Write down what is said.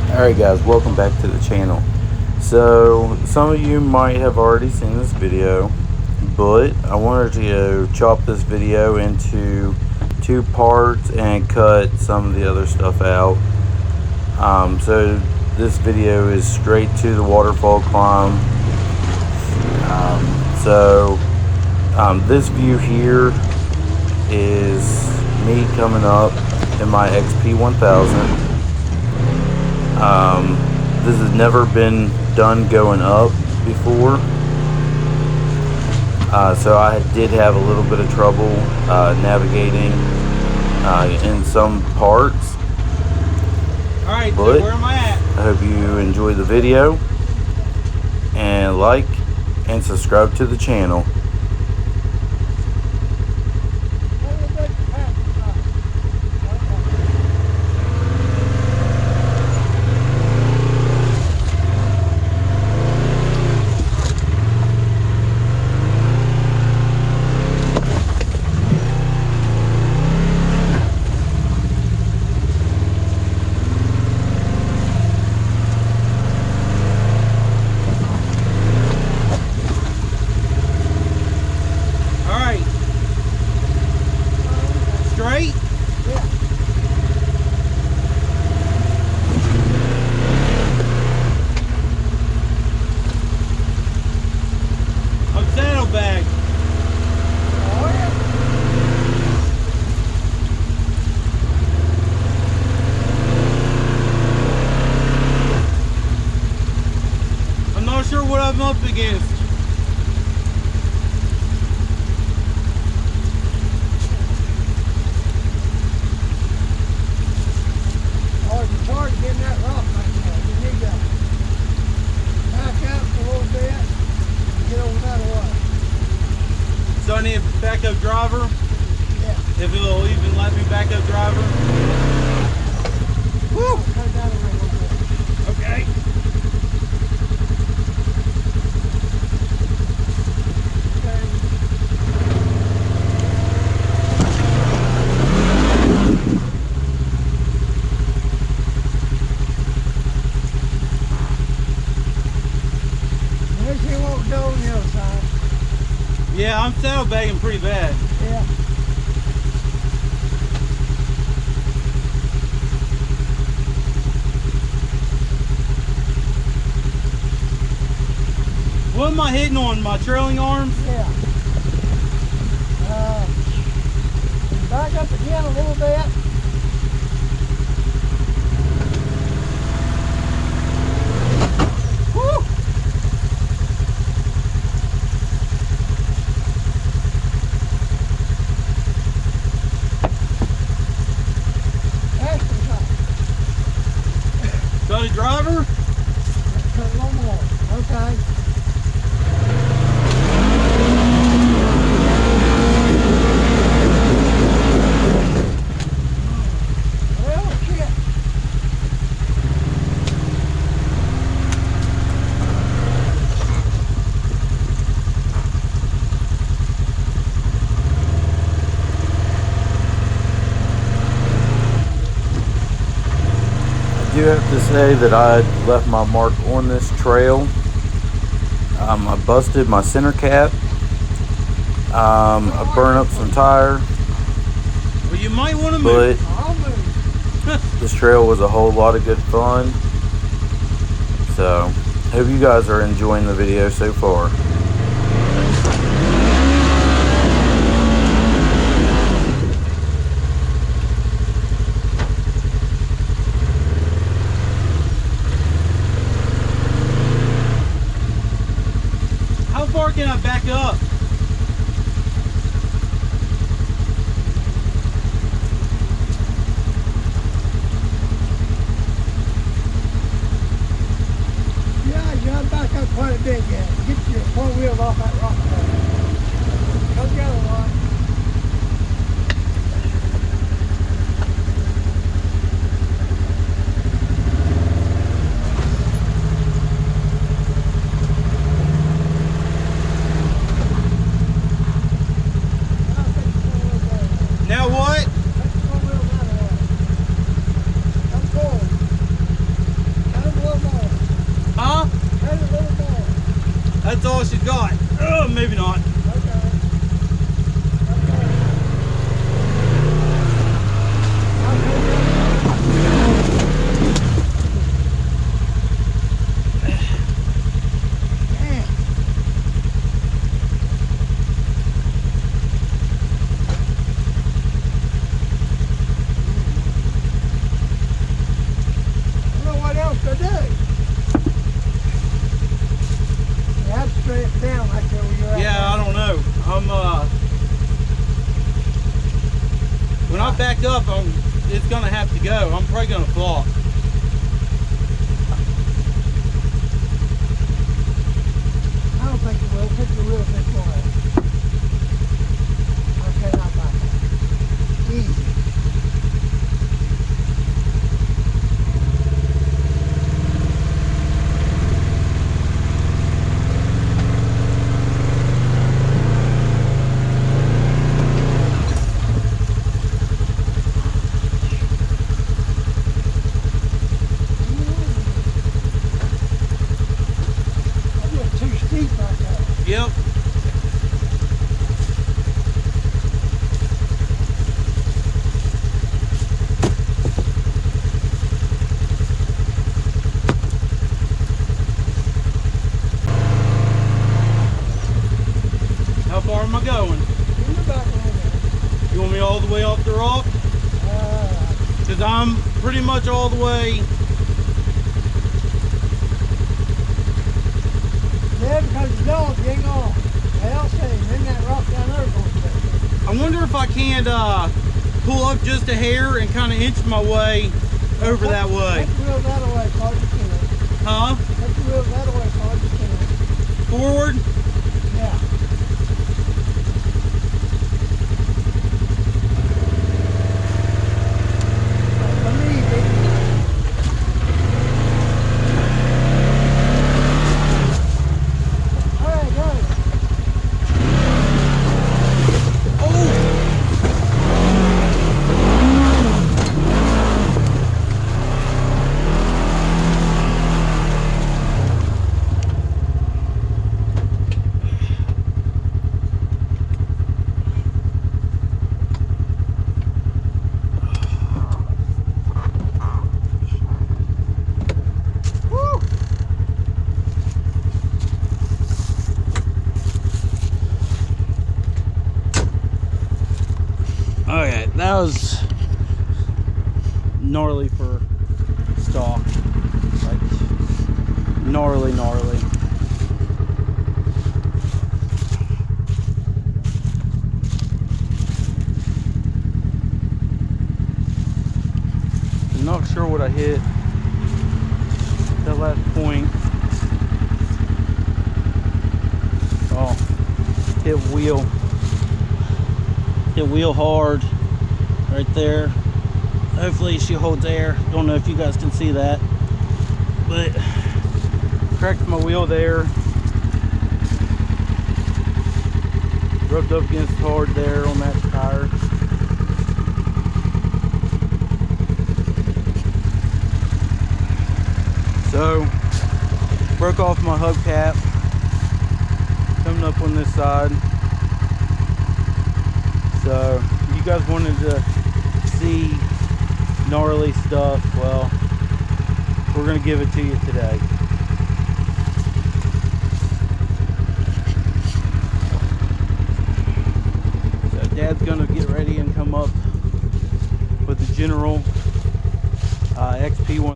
Alright guys, welcome back to the channel. So some of you might have already seen this video, but I wanted to chop this video into two parts and cut some of the other stuff out. So this video is straight to the waterfall climb. This view here is me coming up in my Xp1000. This has never been done going up before, so I did have a little bit of trouble navigating in some parts. Alright, so but where am I at? I hope you enjoy the video and like and subscribe to the channel. Straight? Yeah. I'm saddlebagged. Oh yeah. I'm not sure what I'm up against. It's hard to get in that rock right now. You need to back up a little bit and get over that way. So I need a backup driver? Yeah. If it'll even let me backup driver? Woo! Cut that away a little bit. Okay. She won't go on the other side. Yeah, I'm saddlebagging pretty bad. Yeah. What am I hitting on? My trailing arms? Yeah. Back up again a little bit. Woo! Got a driver? Cut a little more. Okay. Well, shit. I do have to say that I left my mark on this trail. I busted my center cap. I burned up some tire, Well, you might want to but move. I'll move. this trail was a whole lot of good fun. So, hope you guys are enjoying the video so far. How far can I back up? Yeah, you gotta back up quite a bit yet. Get your front wheel off that rock there. Come the other one. Now what? That's all she's got. Oh, maybe not. Down like where you're at. Yeah, I don't know. When I back up, it's gonna have to go. I'm probably gonna flop. I don't think it will. Take the wheel this way. Okay, not back up. Easy. Yep. How far am I going? You want me all the way off the rock? Because I'm pretty much all the way. Yeah, because the dog ain't on. Hell, then that rock down there going to I wonder if I can't pull up just a hair and kind of inch my way over that way. Take the wheel that way, hard you can. Huh? Take the wheel that way, hard you can. Forward? Yeah. Okay, that was gnarly for stock. Like, gnarly. I'm not sure what I hit that last point. Oh, hit wheel hard right there. Hopefully she holds air. Don't know if you guys can see that, but cracked my wheel there. Rubbed up against hard there on that tire. So broke off my hubcap coming up on this side. So you guys wanted to see gnarly stuff, well, we're gonna give it to you today. So Dad's gonna get ready and come up with the General Xp1000.